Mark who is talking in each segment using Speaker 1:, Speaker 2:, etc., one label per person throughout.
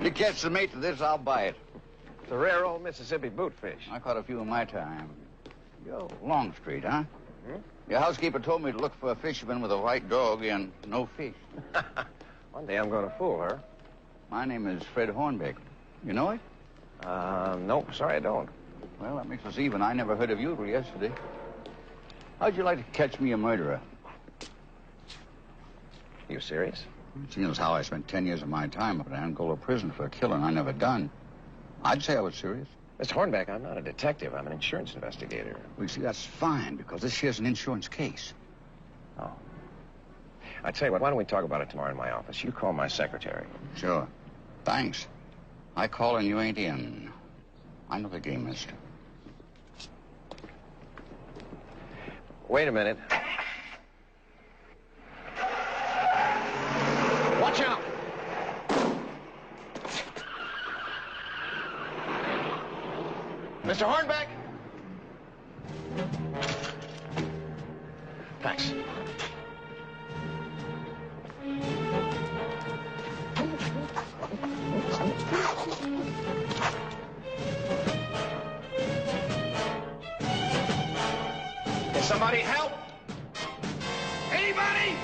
Speaker 1: You catch the mate to this, I'll buy it.
Speaker 2: It's a rare old Mississippi bootfish.
Speaker 1: I caught a few in my time. Yo, Longstreet, huh?
Speaker 2: Hmm?
Speaker 1: Your housekeeper told me to look for a fisherman with a white dog and no fish.
Speaker 2: One day I'm going to fool her.
Speaker 1: My name is Fred Hornbeck. You know it?
Speaker 2: Nope, sorry I don't.
Speaker 1: Well, that makes us even. I never heard of you till yesterday. How'd you like to catch me a murderer?
Speaker 2: You serious?
Speaker 1: Seeing as how I spent 10 years of my time up in Angola prison for a killing I never done, I'd say I was serious.
Speaker 2: Mr. Hornbeck, I'm not a detective. I'm an insurance investigator.
Speaker 1: Well, you see, that's fine, because this here's an insurance case.
Speaker 2: Oh. I tell you what, why don't we talk about it tomorrow in my office? You call my secretary.
Speaker 1: Sure. Thanks. I call and you ain't in. I know the game, mister.
Speaker 2: Wait a minute. Watch out! Mr. Hornbeck! Thanks. Can somebody help? Anybody?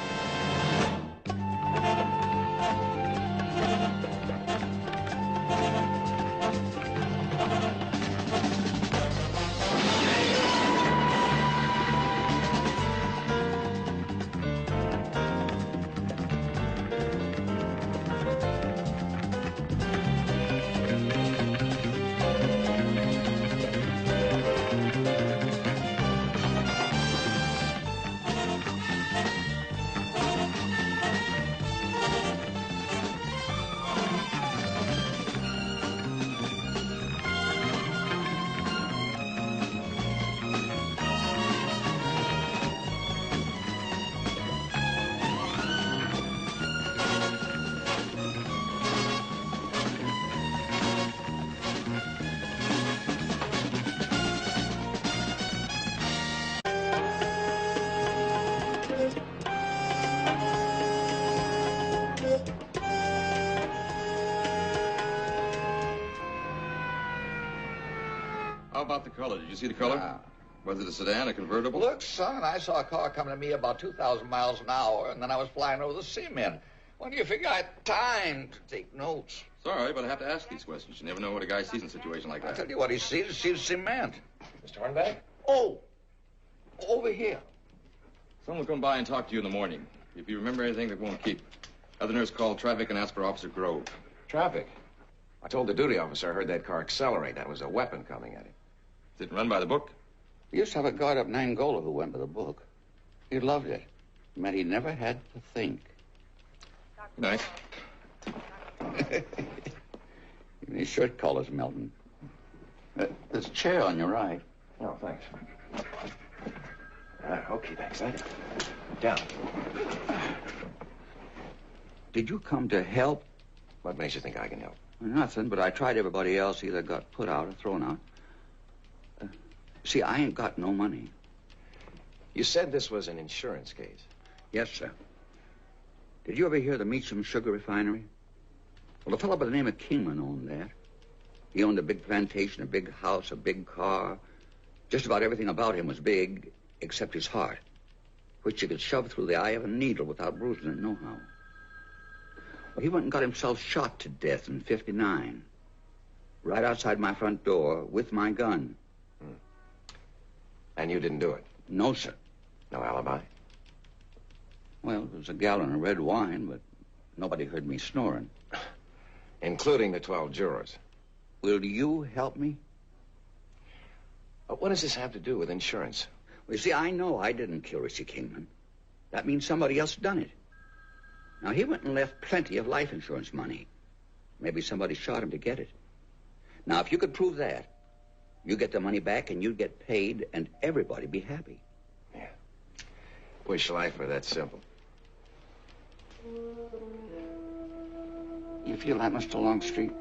Speaker 3: How about the color? Did you see the color?
Speaker 1: Yeah.
Speaker 3: Was it a sedan, a convertible?
Speaker 1: Look, son, I saw a car coming to me about 2,000 miles an hour, and then I was flying over the cement. When do you figure I had time to take notes?
Speaker 3: Sorry, but I have to ask these questions. You never know what a guy sees in a situation like
Speaker 1: I
Speaker 3: that.
Speaker 1: tell you what he sees cement.
Speaker 2: Mr. Hornbeck?
Speaker 1: Oh, over here.
Speaker 3: Someone will come by and talk to you in the morning. If you remember anything that won't keep, have the nurse call traffic and ask for Officer Grove.
Speaker 2: Traffic. I told the duty officer I heard that car accelerate. That was a weapon coming at him.
Speaker 3: Didn't run by the book?
Speaker 1: We used to have a guard up in Angola who went by the book. He loved it. It meant he never had to think.
Speaker 3: Good night.
Speaker 1: Even his shirt collar's melting. There's a chair on your right.
Speaker 2: Oh, thanks. Okay, thanks. Down.
Speaker 1: Did you come to help?
Speaker 2: What makes you think I can help?
Speaker 1: Nothing, but I tried everybody else. Either got put out or thrown out. See, I ain't got no money.
Speaker 2: You said this was an insurance case.
Speaker 1: Yes, sir. Did you ever hear of the Meacham Sugar Refinery? Well, a fellow by the name of Kingman owned that. He owned a big plantation, a big house, a big car. Just about everything about him was big, except his heart, which you could shove through the eye of a needle without bruising it nohow. Well, he went and got himself shot to death in '59. Right outside my front door with my gun.
Speaker 2: And you didn't do it?
Speaker 1: No, sir.
Speaker 2: No alibi?
Speaker 1: Well, there was a gallon of red wine, but nobody heard me snoring.
Speaker 2: Including the 12 jurors.
Speaker 1: Will you help me?
Speaker 2: What does this have to do with insurance?
Speaker 1: Well, you see, I know I didn't kill Richie Kingman. That means somebody else done it. Now, he went and left plenty of life insurance money. Maybe somebody shot him to get it. Now, if you could prove that, you get the money back and you'd get paid and everybody be happy.
Speaker 2: Yeah. Wish life were that simple.
Speaker 1: You feel that, Mr. Longstreet?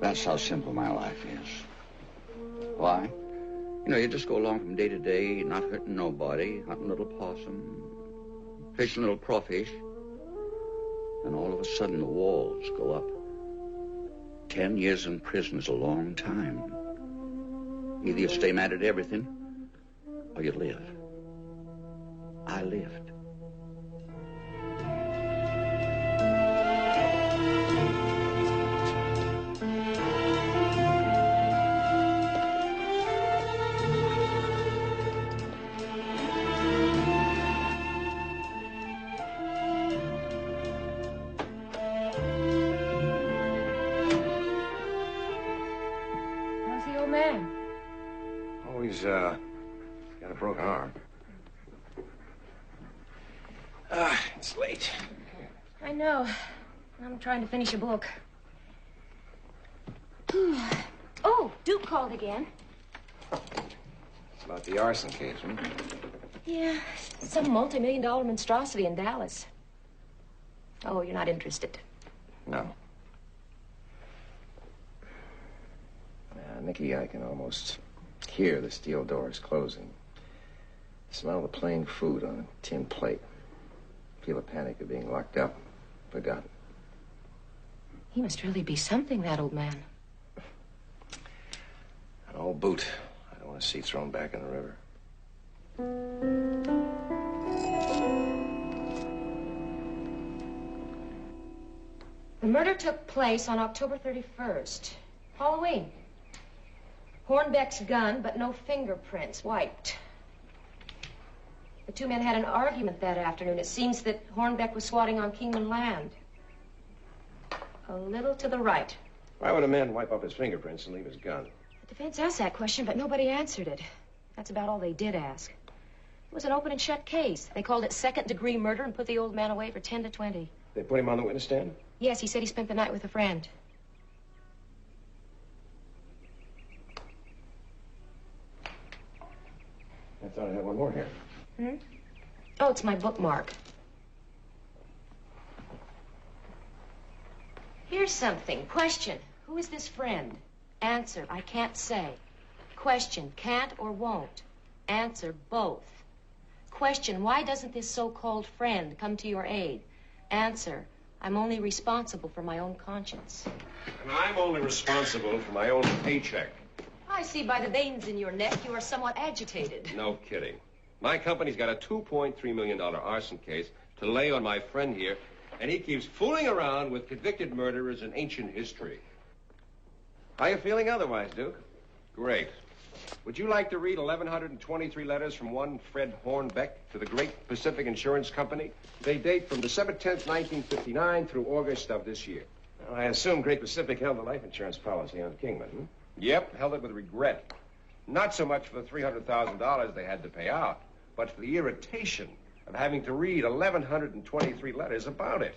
Speaker 1: That's how simple my life is. Why? You know, you just go along from day to day, not hurting nobody, hunting little possum, fishing little crawfish. And all of a sudden, the walls go up. 10 years in prison is a long time. Either you stay mad at everything, or you live. I lived.
Speaker 2: He's got a broken arm. It's late.
Speaker 4: I know. I'm trying to finish a book. Oh, Duke called again.
Speaker 2: It's about the arson case, hmm?
Speaker 4: Yeah, some multi-million-dollar monstrosity in Dallas. Oh, you're not interested?
Speaker 2: No. Nicky, I can almost hear the steel doors closing. Smell the plain food on a tin plate. Feel the panic of being locked up, forgotten.
Speaker 4: He must really be something, that old man.
Speaker 2: An old boot. I don't want to see thrown back in the river.
Speaker 4: The murder took place on October 31st. Halloween. Hornbeck's gun, but no fingerprints wiped. The two men had an argument that afternoon. It seems that Hornbeck was swatting on Kingman land. A little to the right.
Speaker 2: Why would a man wipe up his fingerprints and leave his gun?
Speaker 4: The defense asked that question, but nobody answered it. That's about all they did ask. It was an open and shut case. They called it second-degree murder and put the old man away for 10 to 20.
Speaker 2: They put him on the witness stand?
Speaker 4: Yes, he said he spent the night with a friend.
Speaker 2: I thought I had one more here.
Speaker 4: Hmm? Oh, it's my bookmark. Here's something. Question. Who is this friend? Answer. I can't say. Question. Can't or won't? Answer. Both. Question. Why doesn't this so-called friend come to your aid? Answer. I'm only responsible for my own conscience.
Speaker 2: And I'm only responsible for my own paycheck.
Speaker 4: I see by the veins in your neck you are somewhat agitated.
Speaker 2: No kidding. My company's got a $2.3 million arson case to lay on my friend here, and he keeps fooling around with convicted murderers in ancient history. How you feeling otherwise, Duke? Great. Would you like to read 1,123 letters from one Fred Hornbeck to the Great Pacific Insurance Company? They date from December 10th, 1959 through August of this year. Well, I assume Great Pacific held the life insurance policy on Kingman, hmm? Yep, held it with regret. Not so much for the $300,000 they had to pay out, but for the irritation of having to read 1,123 letters about it.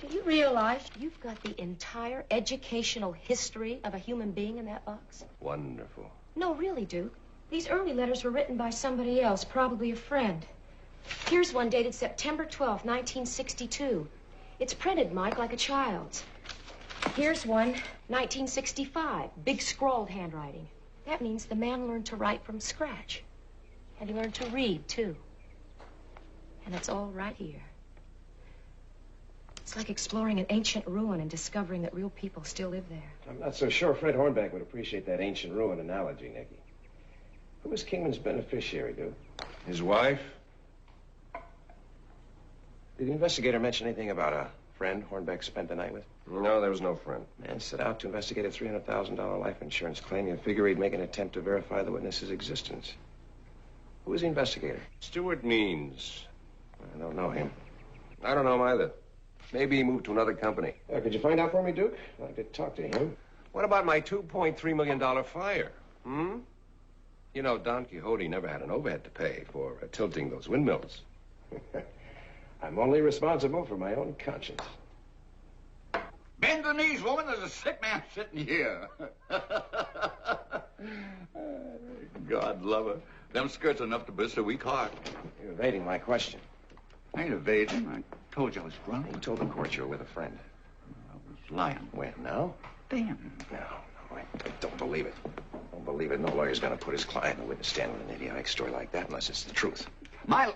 Speaker 4: Do you realize you've got the entire educational history of a human being in that box?
Speaker 2: Wonderful.
Speaker 4: No, really, Duke. These early letters were written by somebody else, probably a friend. Here's one dated September 12th, 1962. It's printed, Mike, like a child's. Here's one, 1965, big scrawled handwriting. That means the man learned to write from scratch. And he learned to read, too. And it's all right here. It's like exploring an ancient ruin and discovering that real people still live there.
Speaker 2: I'm not so sure Fred Hornbeck would appreciate that ancient ruin analogy, Nicky. Who was Kingman's beneficiary, Duke? His wife? Did the investigator mention anything about a friend Hornbeck spent the night with? No, there was no friend. Man set out to investigate a $300,000 life insurance claim. You figure he'd make an attempt to verify the witness's existence. Who was the investigator? Stuart Means. I don't know him. I don't know him either. Maybe he moved to another company. Could you find out for me, Duke? I'd like to talk to him. What about my $2.3 million fire? Hmm? You know, Don Quixote never had an overhead to pay for tilting those windmills. I'm only responsible for my own conscience.
Speaker 1: Bend the knees, woman. There's a sick man sitting here. God love her. Them skirts are enough to burst a weak heart.
Speaker 2: You're evading my question.
Speaker 1: I ain't evading. I told you I was drunk.
Speaker 2: You told the court you were with a friend.
Speaker 1: I was lying.
Speaker 2: When, no?
Speaker 1: Damn.
Speaker 2: No, I don't believe it. Don't believe it. No lawyer's gonna put his client in the witness stand with an idiotic story like that unless it's the truth.
Speaker 1: My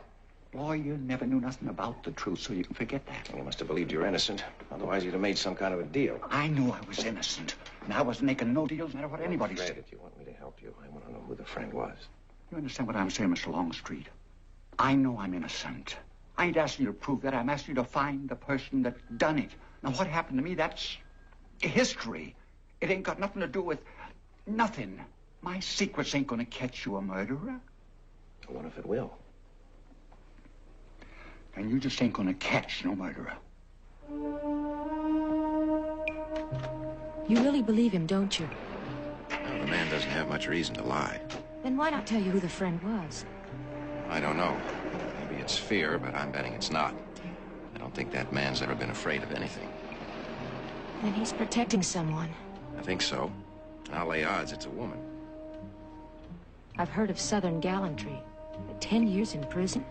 Speaker 1: lawyer never knew nothing about the truth, so you can forget that.
Speaker 2: And you must have believed you're innocent. Otherwise, you'd have made some kind of a deal.
Speaker 1: I knew I was innocent. And I wasn't making no deals, no matter what anybody
Speaker 2: Fred,
Speaker 1: said.
Speaker 2: if you want me to help you, I want to know who the friend was.
Speaker 1: You understand what I'm saying, Mr. Longstreet? I know I'm innocent. I ain't asking you to prove that. I'm asking you to find the person that done it. Now, what happened to me, that's history. It ain't got nothing to do with nothing. My secrets ain't gonna catch you a murderer.
Speaker 2: What if it will?
Speaker 1: And you just ain't gonna catch no murderer.
Speaker 4: You really believe him, don't you?
Speaker 2: Well, the man doesn't have much reason to lie.
Speaker 4: Then why not tell you who the friend was?
Speaker 2: I don't know. Maybe it's fear, but I'm betting it's not. I don't think that man's ever been afraid of anything.
Speaker 4: Then he's protecting someone.
Speaker 2: I think so. I'll lay odds it's a woman.
Speaker 4: I've heard of Southern gallantry. But 10 years in prison?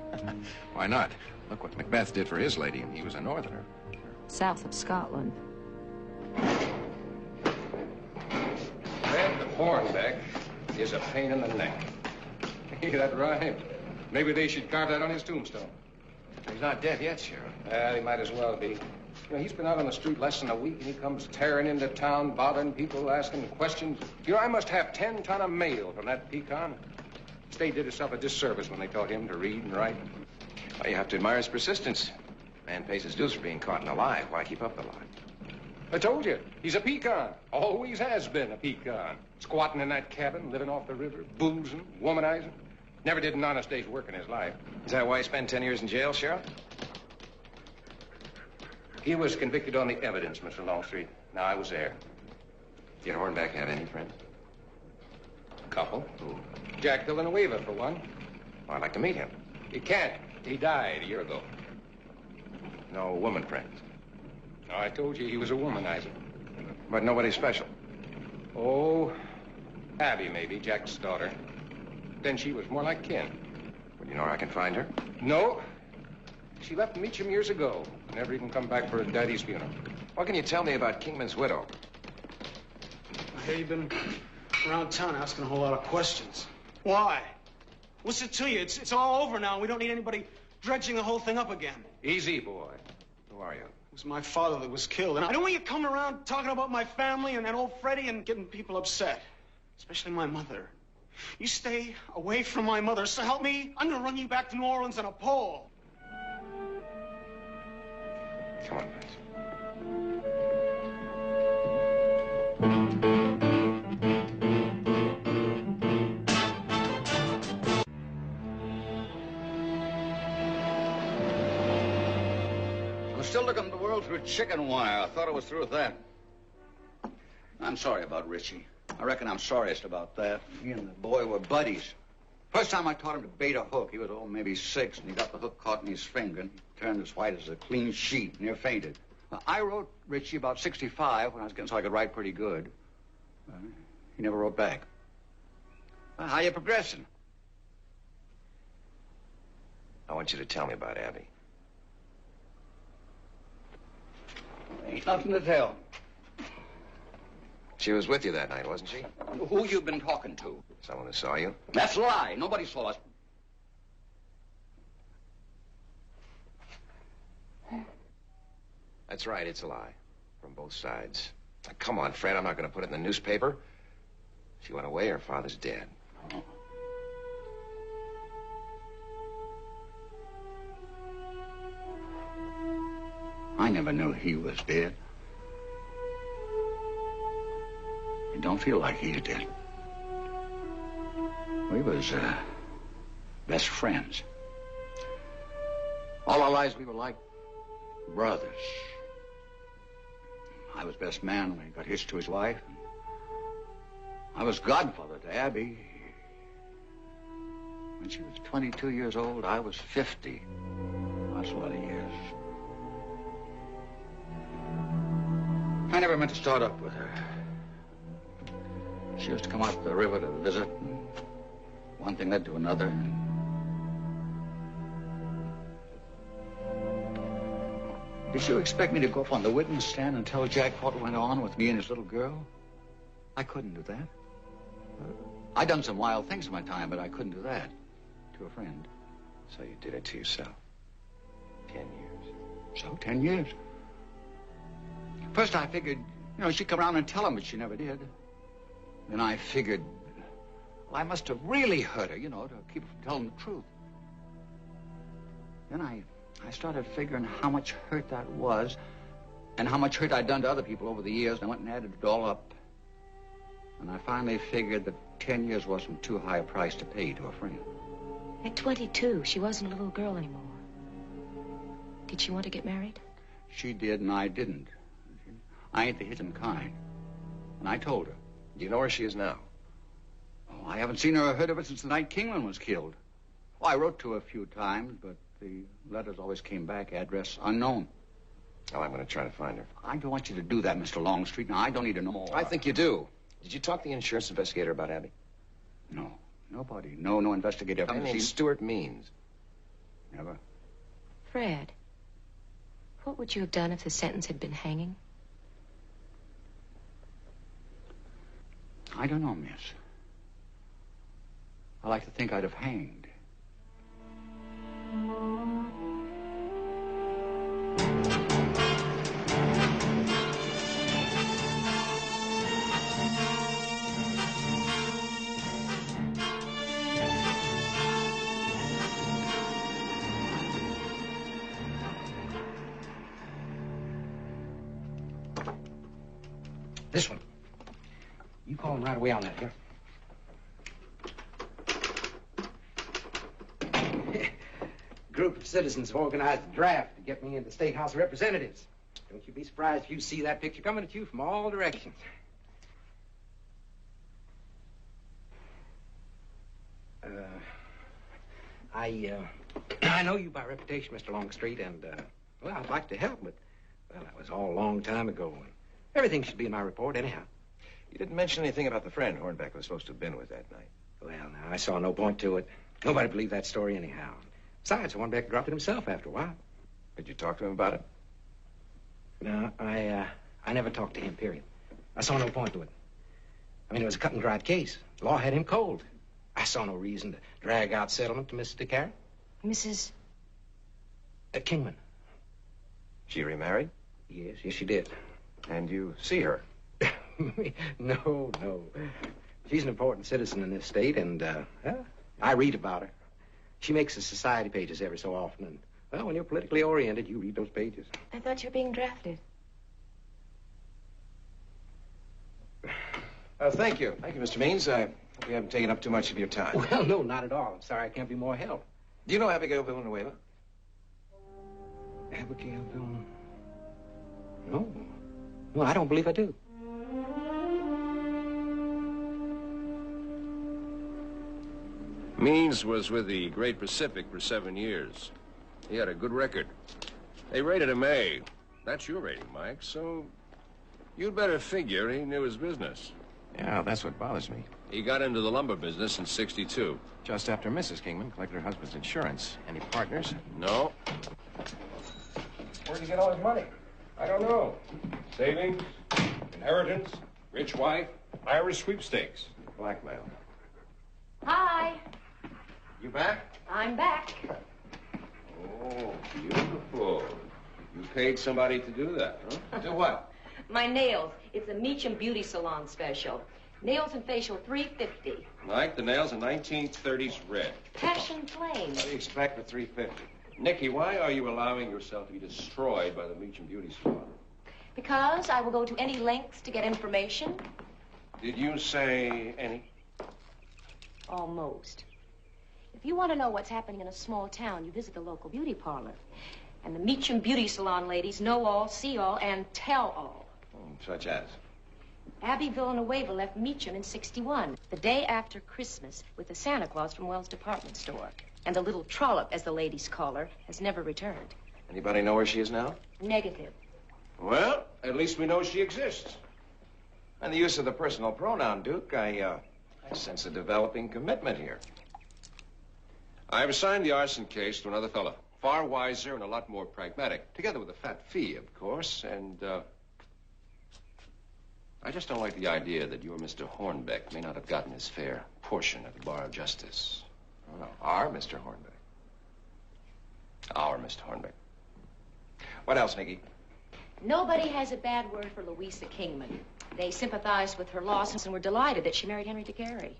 Speaker 2: Why not? Look what Macbeth did for his lady, and he was a northerner.
Speaker 4: South of Scotland.
Speaker 5: Red Hornbeck is a pain in the neck. Hey, that rhyme. Maybe they should carve that on his tombstone.
Speaker 2: He's not dead yet, Sheriff.
Speaker 5: He might as well be. You know, he's been out on the street less than a week, and he comes tearing into town, bothering people, asking questions. You know, I must have 10 ton of mail from that pecan. State did itself a disservice when they taught him to read and write.
Speaker 2: Well, you have to admire his persistence. Man pays his dues for being caught in a lie. Why keep up the lie?
Speaker 5: I told you, he's a pecan. Always has been a pecan. Squatting in that cabin, living off the river, boozing, womanizing. Never did an honest day's work in his life.
Speaker 2: Is that why he spent 10 years in jail, Sheriff?
Speaker 5: He was convicted on the evidence, Mr. Longstreet. Now, I was there.
Speaker 2: Did Hornbeck have any friends?
Speaker 5: Couple. Jack Villanueva, for one.
Speaker 2: Well, I'd like to meet him.
Speaker 5: He can't. He died a year ago.
Speaker 2: No woman friends.
Speaker 5: Oh, I told you he was a womanizer.
Speaker 2: But nobody special.
Speaker 5: Oh, Abby, maybe, Jack's daughter. Then she was more like kin.
Speaker 2: Well, you know where I can find her?
Speaker 5: No. She left Meacham years ago. Never even come back for her daddy's funeral.
Speaker 2: What can you tell me about Kingman's widow?
Speaker 6: I hear you've been around town asking a whole lot of questions. Why? What's it to you? It's all over now, and we don't need anybody dredging the whole thing up again.
Speaker 5: Easy, boy.
Speaker 2: Who are you?
Speaker 6: It was my father that was killed, and I don't want you coming around talking about my family and old Freddie and getting people upset. Especially my mother. You stay away from my mother, so help me, I'm gonna run you back to New Orleans on a pole.
Speaker 2: Come on, guys.
Speaker 1: I'm still looking at the world through chicken wire. I thought I was through with that. I'm sorry about Richie. I reckon I'm sorriest about that. He and the boy were buddies. First time I taught him to bait a hook, he was, maybe 6, and he got the hook caught in his finger, and he turned as white as a clean sheet, near fainted. I wrote Richie about 65 when I was getting so I could write pretty good. He never wrote back. How you progressing?
Speaker 2: I want you to tell me about Abby.
Speaker 1: Ain't nothing to tell.
Speaker 2: She was with you that night, wasn't she?
Speaker 1: Who you been talking to?
Speaker 2: Someone who saw you?
Speaker 1: That's a lie. Nobody saw us.
Speaker 2: That's right, it's a lie. From both sides. Now, come on, Fred, I'm not going to put it in the newspaper. She went away, her father's dead.
Speaker 1: I never knew he was dead. It don't feel like he's dead. We was, best friends. All our lives we were like brothers. I was best man when he got hitched to his wife. I was godfather to Abby. When she was 22 years old, I was 50. That's a lot of years. I never meant to start up with her. She used to come out to the river to visit, and one thing led to another. Did you expect me to go up on the witness stand and tell Jack what went on with me and his little girl? I couldn't do that. I done some wild things in my time, but I couldn't do that to a friend.
Speaker 5: So you did it to yourself. 10 years.
Speaker 1: So, 10 years. First I figured, she'd come around and tell him, but she never did. Then I figured, well, I must have really hurt her, to keep her from telling the truth. Then I started figuring how much hurt that was and how much hurt I'd done to other people over the years, and I went and added it all up. And I finally figured that 10 years wasn't too high a price to pay to a friend.
Speaker 4: At 22, she wasn't a little girl anymore. Did she want to get married?
Speaker 1: She did, and I didn't. I ain't the hitting kind. And I told her.
Speaker 5: Do you know where she is now?
Speaker 1: Oh, I haven't seen her or heard of her since the night Kingman was killed. Well, I wrote to her a few times, but the letters always came back, address unknown.
Speaker 5: Well, I'm going to try to find her.
Speaker 1: I don't want you to do that, Mr. Longstreet. Now, I don't need to know more.
Speaker 5: I think you do. Did you talk to the insurance investigator about Abby?
Speaker 1: No. Nobody. No investigator.
Speaker 5: My name's Stuart Means.
Speaker 1: Never.
Speaker 4: Fred, what would you have done if the sentence had been hanging?
Speaker 1: I don't know, miss. I like to think I'd have hanged.
Speaker 7: This one. You call him right away on that, here. Group of citizens have organized a draft to get me into the State House of Representatives. Don't you be surprised if you see that picture coming at you from all directions. I know you by reputation, Mr. Longstreet, and, well, I'd like to help, but, well, that was all a long time ago. And everything should be in my report anyhow.
Speaker 5: You didn't mention anything about the friend Hornbeck was supposed to have been with that night.
Speaker 7: Well, now, I saw no point to it. Nobody believed that story anyhow. Besides, Hornbeck dropped it himself after a while.
Speaker 5: Did you talk to him about it?
Speaker 7: No, I never talked to him, period. I saw no point to it. I mean, it was a cut-and-dried case. The law had him cold. I saw no reason to drag out settlement to Mrs. DeCarry.
Speaker 4: Mrs.
Speaker 7: Kingman.
Speaker 5: She remarried?
Speaker 7: Yes, she did.
Speaker 5: And you see her?
Speaker 7: No. She's an important citizen in this state, and, I read about her. She makes the society pages every so often, and, well, when you're politically oriented, you read those pages.
Speaker 4: I thought you were being drafted.
Speaker 5: Thank you. Thank you, Mr. Means. I hope we haven't taken up too much of your time.
Speaker 7: Well, no, not at all. I'm sorry I can't be more help.
Speaker 5: Do you know Abigail Villanueva?
Speaker 7: Abigail Villanueva? No. No, I don't believe I do.
Speaker 2: Means was with the Great Pacific for 7 years. He had a good record. They rated him A. That's your rating, Mike, so you'd better figure he knew his business.
Speaker 5: Yeah, that's what bothers me.
Speaker 2: He got into the lumber business in '62.
Speaker 5: Just after Mrs. Kingman collected her husband's insurance. Any partners?
Speaker 2: No.
Speaker 5: Where'd he get all his money?
Speaker 2: I don't know. Savings, inheritance, rich wife, Irish sweepstakes.
Speaker 5: Blackmail.
Speaker 4: Hi.
Speaker 5: You back?
Speaker 4: I'm back.
Speaker 2: Oh, beautiful. You paid somebody to do that, huh?
Speaker 5: Do what?
Speaker 4: My nails. It's a Meacham Beauty Salon special. Nails and facial, $3.50.
Speaker 2: Mike, the nails are 1930s red.
Speaker 4: Passion flame.
Speaker 5: What do you expect for $3.50?
Speaker 2: Nicky, why are you allowing yourself to be destroyed by the Meacham Beauty Salon?
Speaker 4: Because I will go to any lengths to get information.
Speaker 2: Did you say any?
Speaker 4: Almost. If you want to know what's happening in a small town, you visit the local beauty parlor. And the Meacham Beauty Salon ladies know all, see all, and tell all.
Speaker 5: Such as?
Speaker 4: Abby Villanueva left Meacham in '61, the day after Christmas, with the Santa Claus from Wells Department Store. And the little trollop, as the ladies call her, has never returned.
Speaker 5: Anybody know where she is now?
Speaker 4: Negative.
Speaker 2: Well,
Speaker 5: At least we know she exists.
Speaker 8: And the use of the personal pronoun, Duke, I sense a developing commitment here.
Speaker 5: I've assigned the arson case to another fellow. Far wiser and a lot more pragmatic. Together with a fat fee, of course, and, I just don't like the idea that your Mr. Hornbeck may not have gotten his fair portion at the bar of justice.
Speaker 8: Oh, no. Our Mr. Hornbeck.
Speaker 5: Our Mr. Hornbeck.
Speaker 8: What else, Nicky?
Speaker 4: Nobody has a bad word for Louisa Kingman. They sympathized with her loss and were delighted that she married Henry DeCary.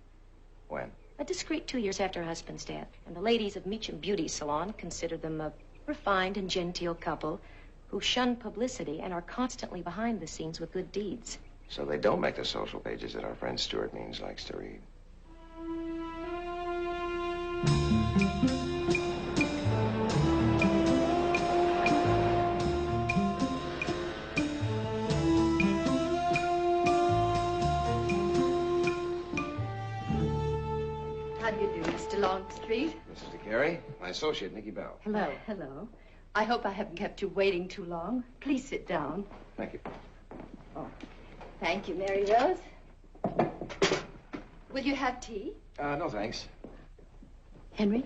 Speaker 8: When?
Speaker 4: A discreet 2 years after her husband's death. And the ladies of Meacham Beauty Salon consider them a refined and genteel couple who shun publicity and are constantly behind the scenes with good deeds.
Speaker 8: So they don't make the social pages that our friend Stuart Means likes to read.
Speaker 9: How do you do, Mr. Longstreet?
Speaker 8: Mrs. DeCary, my associate, Nicky Bell.
Speaker 9: Hello. Hello. I hope I haven't kept you waiting too long. Please sit down.
Speaker 8: Thank you.
Speaker 9: Oh, thank you, Mary Rose. Will you have tea?
Speaker 8: No, thanks.
Speaker 9: Henry?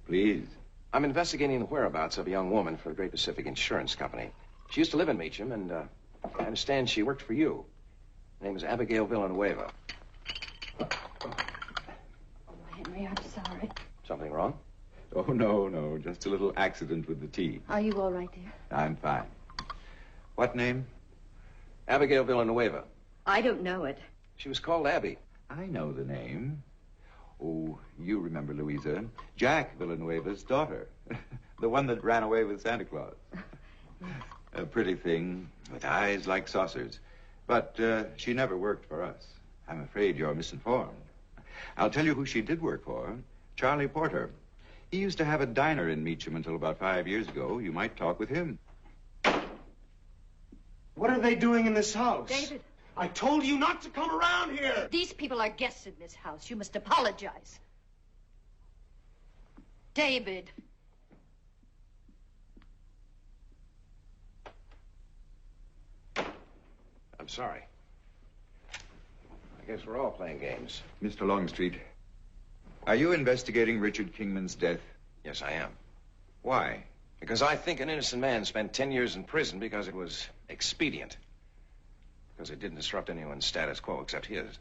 Speaker 3: Please.
Speaker 8: I'm investigating the whereabouts of a young woman for the Great Pacific Insurance Company. She used to live in Meacham, and I understand she worked for you. Her name is Abigail Villanueva.
Speaker 9: Oh, Henry, I'm sorry.
Speaker 8: Something wrong?
Speaker 3: Oh, no. Just a little accident with the tea.
Speaker 9: Are you all right, dear?
Speaker 3: I'm fine. What name?
Speaker 8: Abigail Villanueva.
Speaker 9: I don't know it.
Speaker 8: She was called Abby.
Speaker 3: I know the name. Oh, you remember Louisa. Jack Villanueva's daughter. The one that ran away with Santa Claus. A pretty thing, with eyes like saucers. But she never worked for us. I'm afraid you're misinformed. I'll tell you who she did work for. Charlie Porter. He used to have a diner in Meacham until about 5 years ago. You might talk with him.
Speaker 6: What are they doing in this house?
Speaker 9: David.
Speaker 6: I told you not to come around here.
Speaker 9: These people are guests in this house. You must apologize. David.
Speaker 8: I'm sorry. I guess we're all playing games.
Speaker 3: Mr. Longstreet, are you investigating Richard Kingman's death?
Speaker 8: Yes, I am.
Speaker 3: Why?
Speaker 8: Because I think an innocent man spent 10 years in prison because it was expedient. Because it didn't disrupt anyone's status quo except his.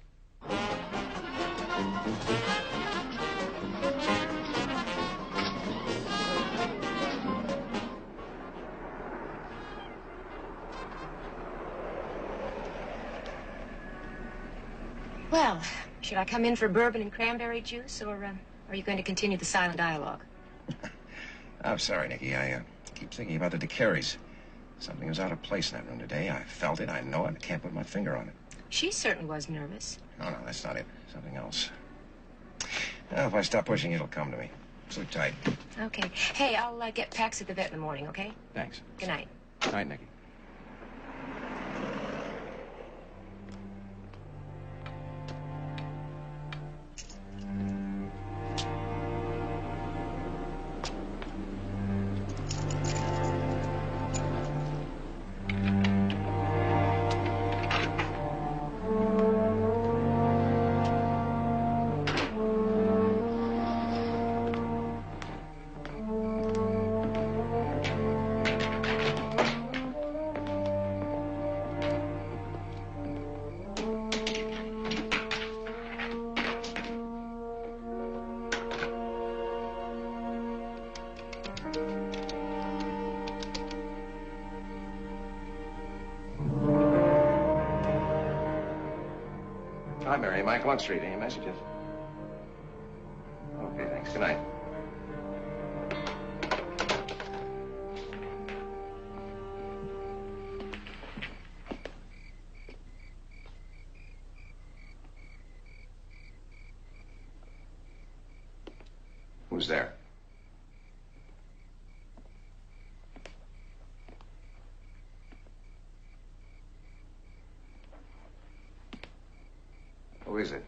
Speaker 4: Well, should I come in for bourbon and cranberry juice, or are you going to continue the silent dialogue?
Speaker 8: I'm sorry, Nicky. I keep thinking about the DeCarys. Something was out of place in that room today. I felt it. I know it. I can't put my finger on it.
Speaker 4: She certainly was nervous.
Speaker 8: No, that's not it. Something else. Well, if I stop pushing, it'll come to me. Sleep tight.
Speaker 4: Okay. Hey, I'll get Pax at the vet in the morning, okay?
Speaker 8: Thanks.
Speaker 4: Good night.
Speaker 8: Night, Nicky. Hi, Mary. Mike Longstreet. Any messages? Okay, thanks. Good night. Who's there? Who is it?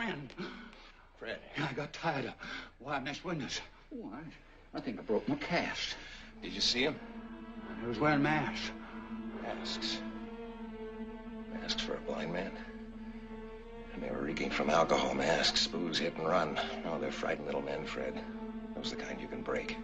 Speaker 1: hand.
Speaker 8: Fred.
Speaker 1: I got tired of wire mesh windows. Oh, I think I broke my cast.
Speaker 8: Did you see him?
Speaker 1: He was wearing masks.
Speaker 8: Masks. Masks for a blind man? And they were reeking from alcohol, masks, booze, hit and run. Oh, they're frightened little men, Fred. Those are the kind you can break.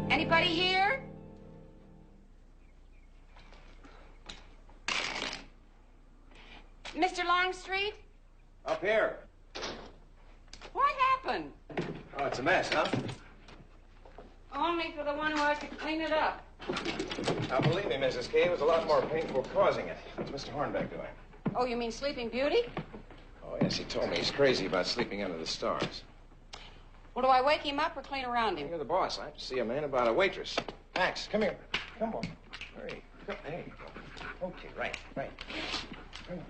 Speaker 4: Anybody here? Mr. Longstreet?
Speaker 8: Up here.
Speaker 10: What happened?
Speaker 8: Oh, it's a mess, huh?
Speaker 10: Only for the one who has to clean it up.
Speaker 8: Now, believe me, Mrs. Kay, it was a lot more painful causing it. What's Mr. Hornbeck doing?
Speaker 10: Oh, you mean Sleeping Beauty?
Speaker 8: Oh, yes, he told me he's crazy about sleeping under the stars.
Speaker 10: Well, do I wake him up or clean around him?
Speaker 8: You're the boss. I have to see a man about a waitress. Max, come here. Come on. Hurry. Come, there you go. Okay, right. Come on.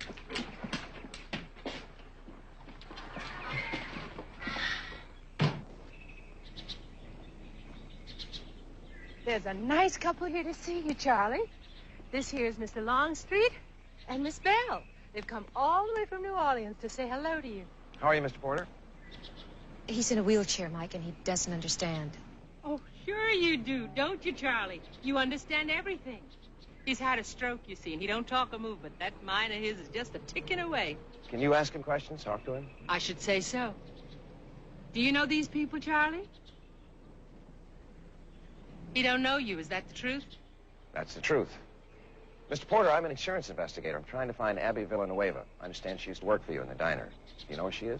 Speaker 11: There's a nice couple here to see you, Charlie. This here is Mr. Longstreet and Miss Bell. They've come all the way from New Orleans to say hello to you.
Speaker 8: How are you, Mr. Porter?
Speaker 4: He's in a wheelchair, Mike, and he doesn't understand.
Speaker 11: Oh, sure you do, don't you, Charlie? You understand everything. He's had a stroke, you see, and he don't talk or move, but that mind of his is just a ticking away.
Speaker 8: Can you ask him questions, talk to him?
Speaker 11: I should say so. Do you know these people, Charlie? He don't know you, is that the truth?
Speaker 8: That's the truth. Mr. Porter, I'm an insurance investigator. I'm trying to find Abby Villanueva. I understand she used to work for you in the diner. Do you know where she is?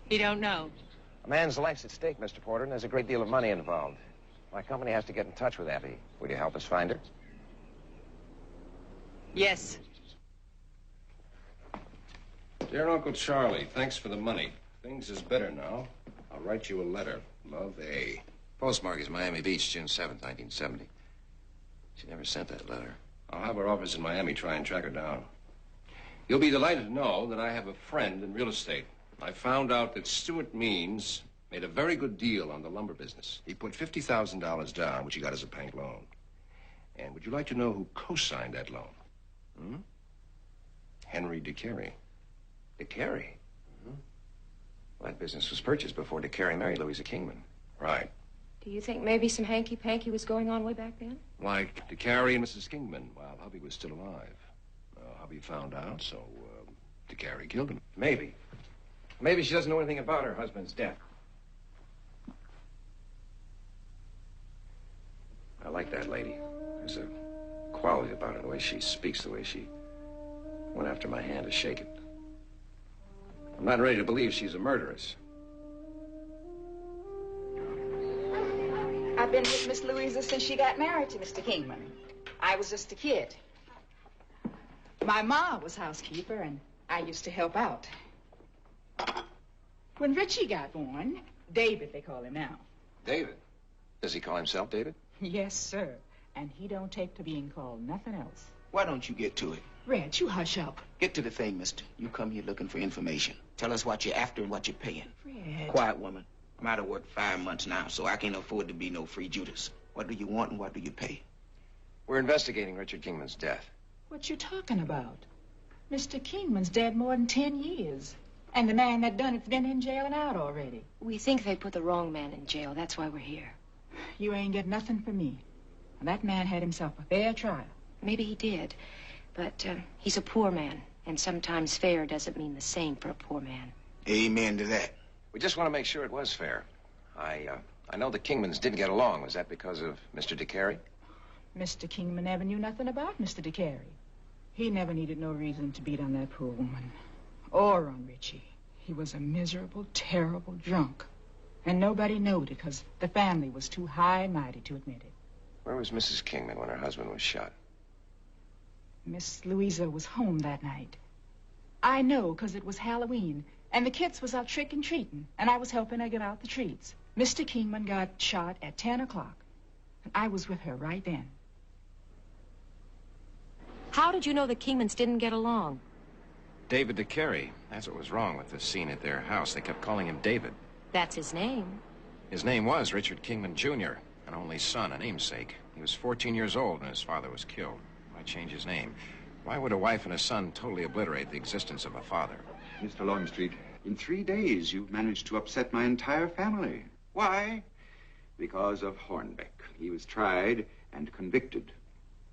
Speaker 11: He don't know.
Speaker 8: A man's life's at stake, Mr. Porter, and there's a great deal of money involved. My company has to get in touch with Abby. Will you help us find her?
Speaker 11: Yes.
Speaker 2: Dear Uncle Charlie, thanks for the money. Things is better now. I'll write you a letter. Love, A.
Speaker 8: Postmark is Miami Beach, June 7th, 1970. She never sent that letter.
Speaker 2: I'll have her office in Miami try and track her down. You'll be delighted to know that I have a friend in real estate. I found out that Stuart Means made a very good deal on the lumber business. He put $50,000 down, which he got as a bank loan. And would you like to know who co-signed that loan? Hmm? Henry DeCary.
Speaker 8: DeCary? Mm-hmm. Well, that business was purchased before DeCary married Louisa Kingman.
Speaker 2: Right.
Speaker 4: Do you think maybe some hanky-panky was going on way back then?
Speaker 2: Like DeCary and Mrs. Kingman while hubby was still alive. Hubby found out, so DeCary killed him.
Speaker 8: Maybe. Maybe she doesn't know anything about her husband's death. I like that lady. There's a quality about her, the way she speaks, the way she went after my hand to shake it. I'm not ready to believe she's a murderess.
Speaker 12: I've been with Miss Louisa since she got married to Mr. Kingman. I was just a kid. My ma was housekeeper, and I used to help out. When Richie got born, David, they call him now.
Speaker 8: David? Does he call himself David?
Speaker 12: Yes, sir. And he don't take to being called nothing else.
Speaker 13: Why don't you get to it?
Speaker 12: Red, you hush up.
Speaker 13: Get to the thing, mister. You come here looking for information. Tell us what you're after and what you're paying.
Speaker 12: Fred.
Speaker 13: Quiet, woman. I'm out of work 5 months now, so I can't afford to be no free Judas. What do you want and what do you pay?
Speaker 8: We're investigating Richard Kingman's death.
Speaker 12: What you talking about? Mr. Kingman's dead more than 10 years. And the man that done it's been in jail and out already.
Speaker 4: We think they put the wrong man in jail. That's why we're here.
Speaker 12: You ain't get nothing from me. And that man had himself a fair trial.
Speaker 4: Maybe he did. But he's a poor man. And sometimes fair doesn't mean the same for a poor man.
Speaker 13: Amen to that.
Speaker 8: We just want to make sure it was fair. I know the Kingmans did get along. Was that because of Mr. DeCary?
Speaker 12: Mr. Kingman never knew nothing about Mr. DeCary. He never needed no reason to beat on that poor woman. Or on Richie. He was a miserable, terrible drunk. And nobody knowed it because the family was too high and mighty to admit it.
Speaker 8: Where was Mrs. Kingman when her husband was shot?
Speaker 12: Miss Louisa was home that night. I know, 'cause it was Halloween, and the kids was out trick-and-treating, and I was helping her get out the treats. Mr. Kingman got shot at 10 o'clock, and I was with her right then.
Speaker 4: How did you know the Kingmans didn't get along?
Speaker 14: David DeCary. That's what was wrong with the scene at their house. They kept calling him David.
Speaker 4: That's his name.
Speaker 14: His name was Richard Kingman, Jr., an only son, a namesake. He was 14 years old when his father was killed. Why change his name? Why would a wife and a son totally obliterate the existence of a father?
Speaker 3: Mr. Longstreet, in 3 days, you've managed to upset my entire family. Why? Because of Hornbeck. He was tried and convicted.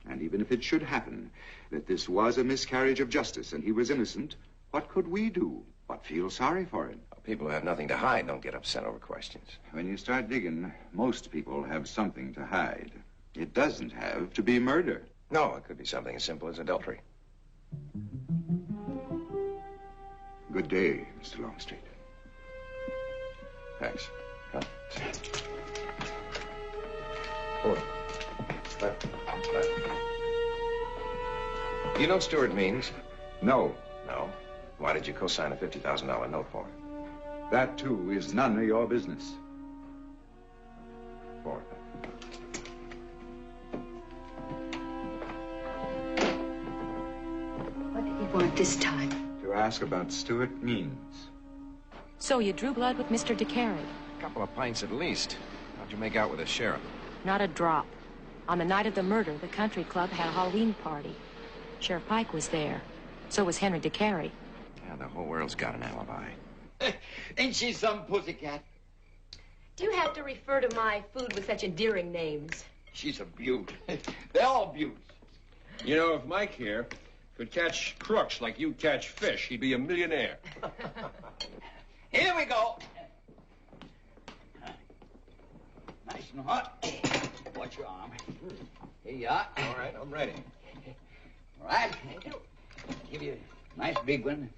Speaker 3: And even if it should happen that this was a miscarriage of justice and he was innocent, what could we do but feel sorry for him?
Speaker 8: People who have nothing to hide don't get upset over questions.
Speaker 3: When you start digging, most people have something to hide. It doesn't have to be murder.
Speaker 8: No, it could be something as simple as adultery.
Speaker 3: Good day, Mr. Longstreet.
Speaker 8: Thanks. Come. Hold on. Left. You know what Stewart means?
Speaker 3: No.
Speaker 8: No? Why did you co-sign a $50,000 note for him?
Speaker 3: That, too, is none of your business.
Speaker 8: For
Speaker 9: What did he want this time?
Speaker 3: To ask about Stewart Means.
Speaker 4: So you drew blood with Mr. DeCary?
Speaker 14: A couple of pints at least. How'd you make out with the sheriff?
Speaker 4: Not a drop. On the night of the murder, the country club had a Halloween party. Sheriff Pike was there. So was Henry DeCary.
Speaker 14: Yeah, the whole world's got an alibi.
Speaker 1: Ain't she some pussycat?
Speaker 4: Do you have to refer to my food with such endearing names?
Speaker 1: She's a beaut. They're all beauts.
Speaker 2: You know, if Mike here could catch crooks like you catch fish, he'd be a millionaire.
Speaker 1: Here we go. Nice and hot. Watch your arm. Here you are.
Speaker 2: All right, I'm ready.
Speaker 1: All right. Give you a nice big one.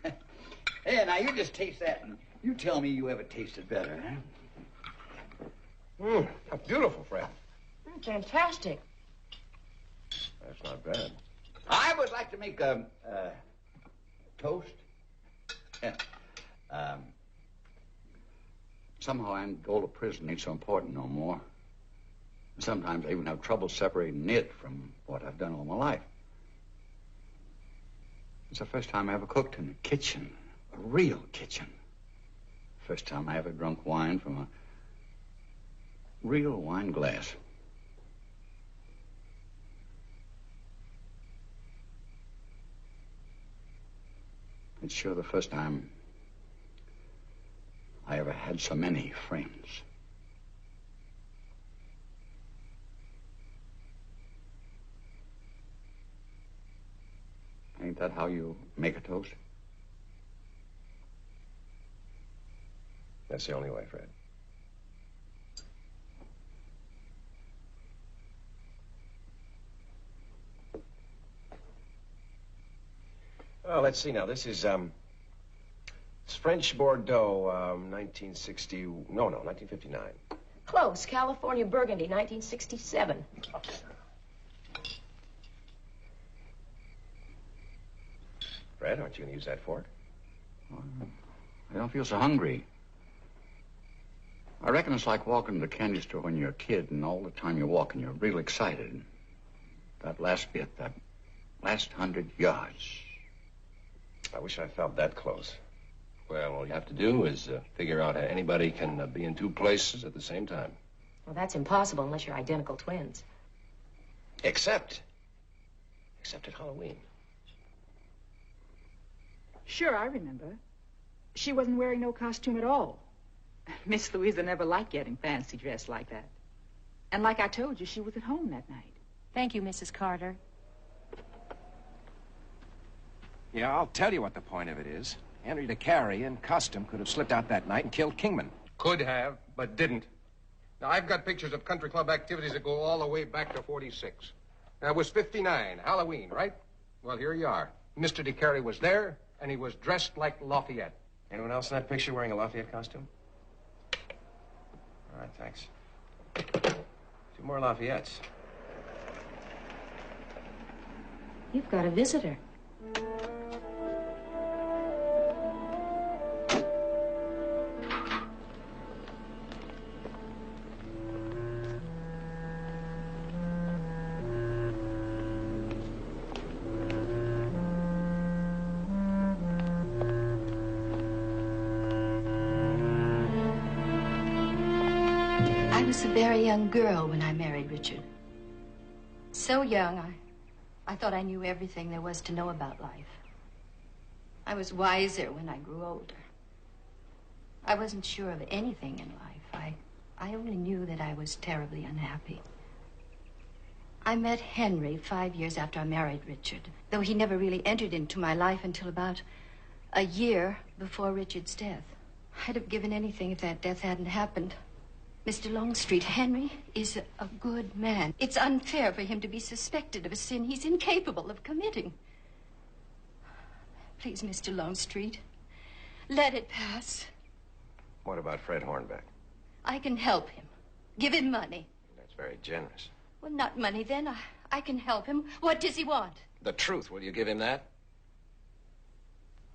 Speaker 1: Hey, now you just taste that and you tell me you ever tasted better, huh?
Speaker 2: That's beautiful, Fred.
Speaker 4: Fantastic.
Speaker 2: That's not bad.
Speaker 1: I would like to make a toast. Somehow I go to prison ain't so important no more. Sometimes I even have trouble separating it from what I've done all my life. It's the first time I ever cooked in a kitchen, a real kitchen. First time I ever drunk wine from a real wine glass. It's sure the first time I ever had so many friends. Ain't that how you make a toast?
Speaker 8: That's the only way, Fred. Oh, let's see now. This is, it's French Bordeaux, 1960... No, 1959.
Speaker 4: Close. California Burgundy, 1967.
Speaker 8: Fred, aren't you going to use that fork?
Speaker 1: I don't feel so hungry. I reckon it's like walking to the candy store when you're a kid, and all the time you're walking, you're real excited. That last bit, that last 100 yards.
Speaker 8: I wish I felt that close.
Speaker 2: Well, all you have to do is figure out how anybody can be in two places at the same time.
Speaker 4: Well, that's impossible unless you're identical twins.
Speaker 8: Except at Halloween.
Speaker 12: Sure, I remember. She wasn't wearing no costume at all. Miss Louisa never liked getting fancy dressed like that. And like I told you, she was at home that night.
Speaker 4: Thank you, Mrs. Carter.
Speaker 14: Yeah, I'll tell you what the point of it is. Henry DeCary in costume could have slipped out that night and killed Kingman.
Speaker 5: Could have, but didn't. Now, I've got pictures of country club activities that go all the way back to 46. That was 59, Halloween, right? Well, here you are. Mr. DeCary was there, and he was dressed like Lafayette.
Speaker 8: Anyone else in that picture wearing a Lafayette costume? All right, thanks. 2 more Lafayettes.
Speaker 4: You've got a visitor.
Speaker 9: I was a very young girl when I married Richard. So young, I thought I knew everything there was to know about life. I was wiser when I grew older. I wasn't sure of anything in life. I only knew that I was terribly unhappy. I met Henry 5 years after I married Richard, though he never really entered into my life until about a year before Richard's death. I'd have given anything if that death hadn't happened. Mr. Longstreet, Henry is a good man. It's unfair for him to be suspected of a sin he's incapable of committing. Please, Mr. Longstreet, let it pass.
Speaker 14: What about Fred Hornbeck?
Speaker 9: I can help him. Give him money.
Speaker 14: That's very generous.
Speaker 9: Well, not money, then. I can help him. What does he want?
Speaker 14: The truth. Will you give him that?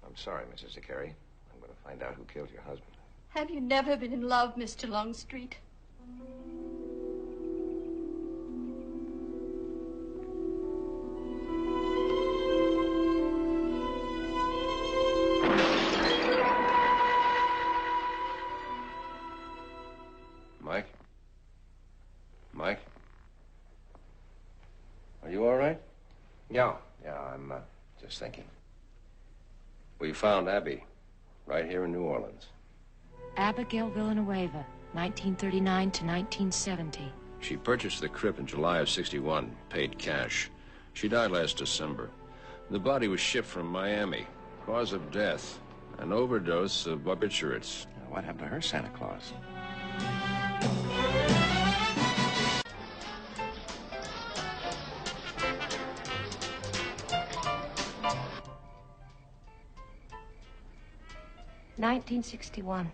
Speaker 14: I'm sorry, Mrs. DeCary. I'm going to find out who killed your husband.
Speaker 9: Have you never been in love, Mr. Longstreet?
Speaker 2: Mike? Mike? Are you all right?
Speaker 14: Yeah, I'm just thinking.
Speaker 2: We found Abby right here in New Orleans.
Speaker 4: Abigail Villanueva, 1939 to 1970.
Speaker 2: She purchased the crib in July of '61, paid cash. She died last December. The body was shipped from Miami. Cause of death, an overdose of barbiturates.
Speaker 14: What happened to her, Santa Claus?
Speaker 4: $1961.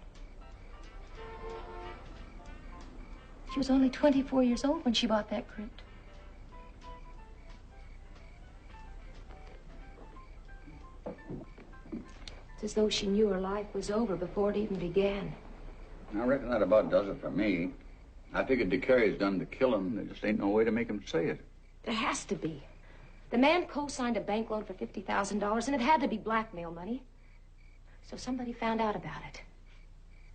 Speaker 4: She was only 24 years old when she bought that crypt. It's as though she knew her life was over before it even began.
Speaker 1: I reckon that about does it for me. I figured DeCary's done the killing. There just ain't no way to make him say it.
Speaker 4: There has to be. The man co-signed a bank loan for $50,000, and it had to be blackmail money. So somebody found out about it.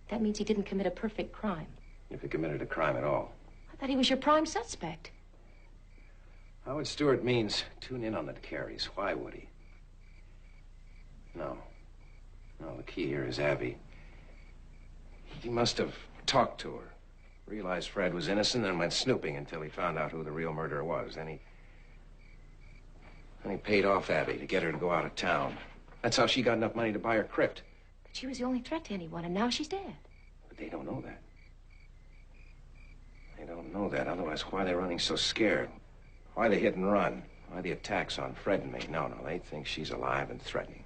Speaker 4: That means he didn't commit a perfect crime.
Speaker 14: If he committed a crime at all.
Speaker 4: I thought he was your prime suspect.
Speaker 14: Howard Stewart means tune in on the DeCarys. Why would he? No, the key here is Abby. He must have talked to her, realized Fred was innocent, and went snooping until he found out who the real murderer was. Then he paid off Abby to get her to go out of town. That's how she got enough money to buy her crypt.
Speaker 4: But she was the only threat to anyone, and now she's dead.
Speaker 14: But they don't know that. They don't know that. Otherwise, why are they running so scared? Why the hit and run? Why the attacks on Fred and me? No, they think she's alive and threatening.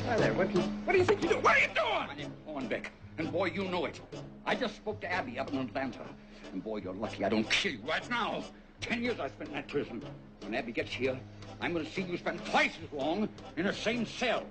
Speaker 1: Hi there, what do you think you're doing? What are you doing? My name's Hornbeck, and boy, you know it. I just spoke to Abby up in Atlanta. And boy, you're lucky I don't kill you right now. 10 years I spent in that prison. When Abby gets here, I'm going to see you spend twice as long in the same cell.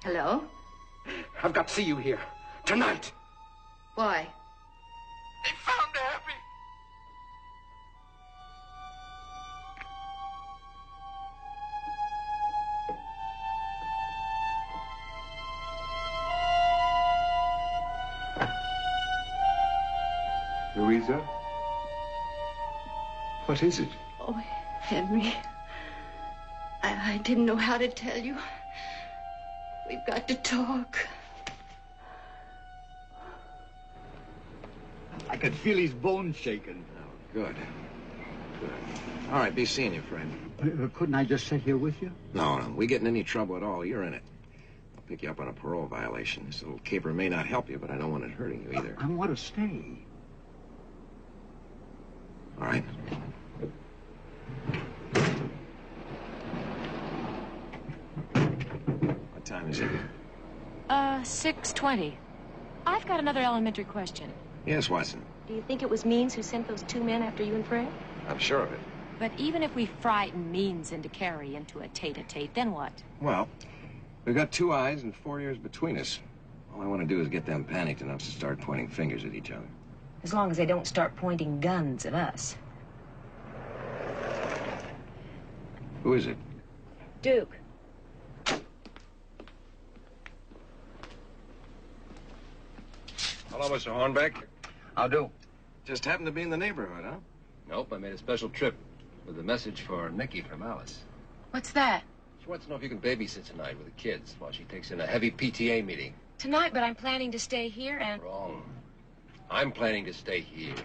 Speaker 9: Hello?
Speaker 7: I've got to see you here. Tonight.
Speaker 9: Why?
Speaker 7: They found Abby.
Speaker 3: Louisa? What is it?
Speaker 9: Oh, Henry. I didn't know how to tell you. We've got to talk.
Speaker 1: I could feel his bones shaking.
Speaker 14: Oh, good. All right, be seeing you, Fred.
Speaker 1: Couldn't I just sit here with you?
Speaker 14: No, we get in any trouble at all, you're in it. pick you up on a parole violation. This little caper may not help you, but I don't want it hurting you either.
Speaker 1: I want to stay.
Speaker 14: All right. What time is it?
Speaker 4: 6:20. I've got another elementary question.
Speaker 14: Yes, Watson.
Speaker 4: Do you think it was Means who sent those two men after you and Fred?
Speaker 14: I'm sure of it.
Speaker 4: But even if we frighten Means into Carrie into a tete-a-tete, then what?
Speaker 14: Well, we've got 2 eyes and 4 ears between us. All I want to do is get them panicked enough to start pointing fingers at each other.
Speaker 4: As long as they don't start pointing guns at us.
Speaker 14: Who is it?
Speaker 4: Duke.
Speaker 2: Hello, Mr. Hornbeck.
Speaker 1: I'll do.
Speaker 14: Just happened to be in the neighborhood, huh?
Speaker 2: Nope, I made a special trip with a message for Nikki from Alice.
Speaker 11: What's that?
Speaker 2: She wants to know if you can babysit tonight with the kids while she takes in a heavy PTA meeting.
Speaker 4: Tonight, but I'm planning to stay here and...
Speaker 2: Wrong. I'm planning to stay here.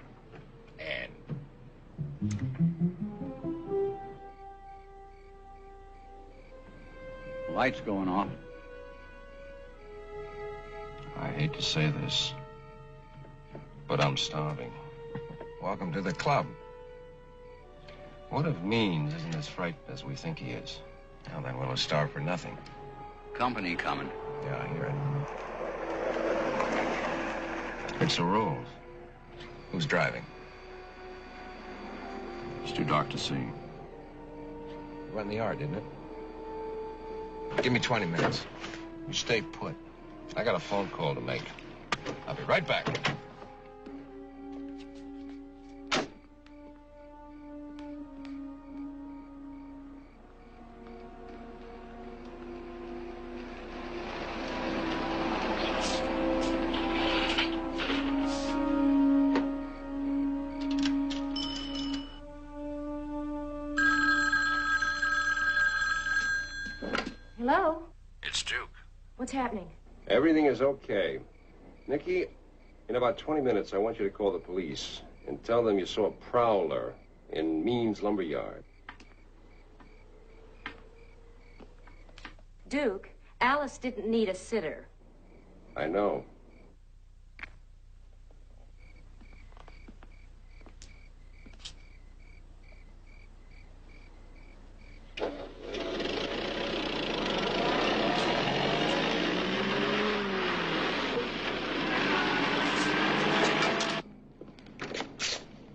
Speaker 2: And...
Speaker 1: Light's going off.
Speaker 2: I hate to say this, but I'm starving. Welcome to the club. What if Means isn't as frightened as we think he is? Well, then we'll starve for nothing.
Speaker 1: Company coming.
Speaker 2: Yeah, I hear it. It's the rules. Who's driving? It's too dark to see.
Speaker 14: Run the yard, didn't it?
Speaker 2: Give me 20 minutes. You stay put. I got a phone call to make. I'll be right back.
Speaker 4: Hello?
Speaker 2: It's Duke.
Speaker 4: What's happening?
Speaker 2: Everything is okay. Nikki, in about 20 minutes, I want you to call the police and tell them you saw a prowler in Means Lumberyard.
Speaker 4: Duke, Alice didn't need a sitter.
Speaker 2: I know.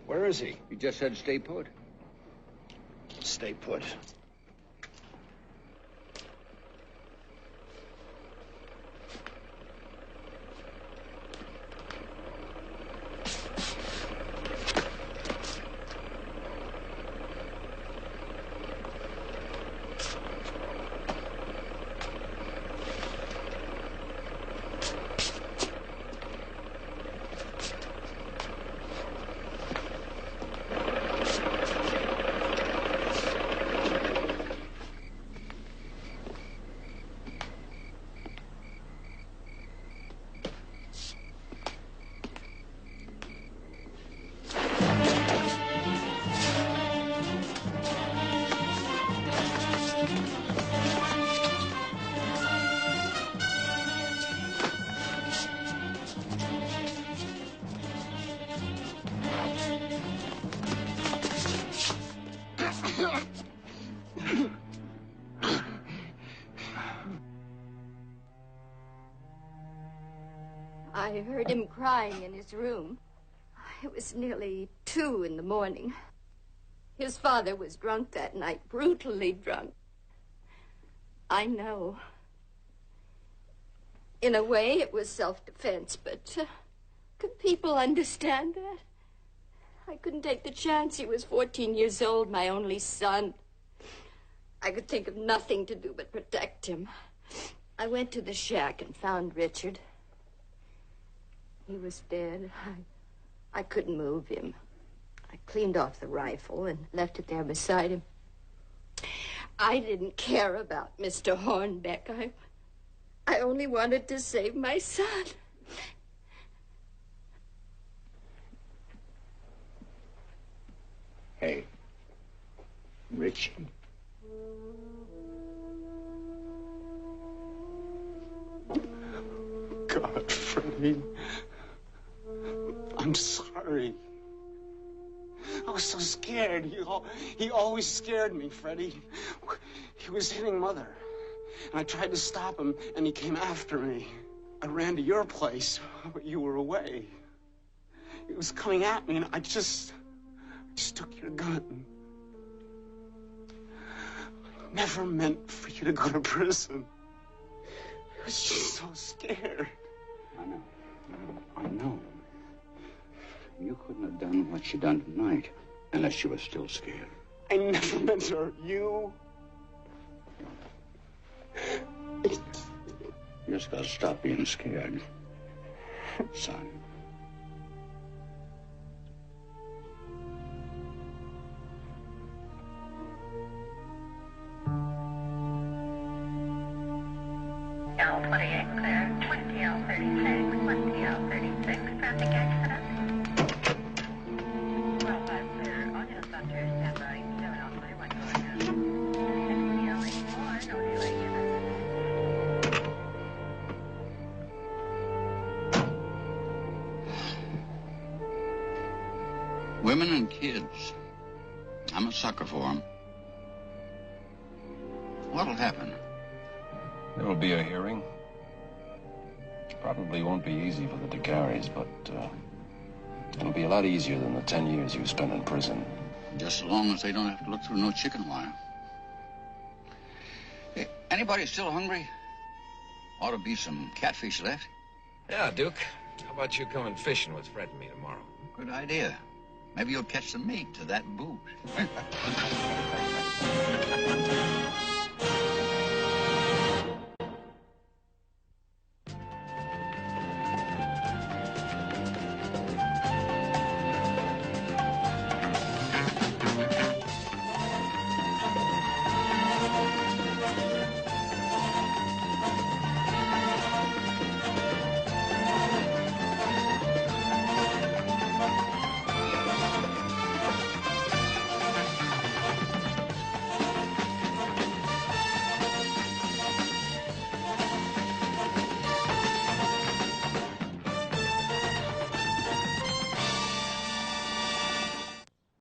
Speaker 14: Where is he?
Speaker 1: He just said stay put.
Speaker 14: Stay put.
Speaker 9: I heard him crying in his room. It was nearly 2 in the morning. His father was drunk that night, brutally drunk. I know. In a way, it was self-defense, but could people understand that? I couldn't take the chance. He was 14 years old, my only son. I could think of nothing to do but protect him. I went to the shack and found Richard. He was dead. I couldn't move him. I cleaned off the rifle and left it there beside him. I didn't care about Mr. Hornbeck. I only wanted to save my son.
Speaker 1: Hey, Richie.
Speaker 6: Freddie. I'm sorry. I was so scared. He always scared me, Freddie. He was hitting Mother. And I tried to stop him, and he came after me. I ran to your place, but you were away. He was coming at me, and I just took your gun. I never meant for you to go to prison. I was just so scared.
Speaker 1: I know. You couldn't have done what you done tonight unless you were still scared.
Speaker 6: I never meant to hurt you.
Speaker 1: You just gotta stop being scared, son.
Speaker 15: L28 clear, 20L36, 20L36, traffic accident. 125 clear, audio center, standby, 7L21 going ahead. 60L84, no delay given.
Speaker 1: Women and kids. I'm a sucker for them. What'll happen?
Speaker 2: There will be a hearing. Probably won't be easy for the DeCarries, but it'll be a lot easier than the 10 years you spent in prison.
Speaker 1: Just as long as they don't have to look through no chicken wire. Hey, anybody still hungry? Ought to be some catfish left.
Speaker 14: Yeah, Duke. How about you coming fishing with Fred and me tomorrow?
Speaker 1: Good idea. Maybe you'll catch some meat to that boot.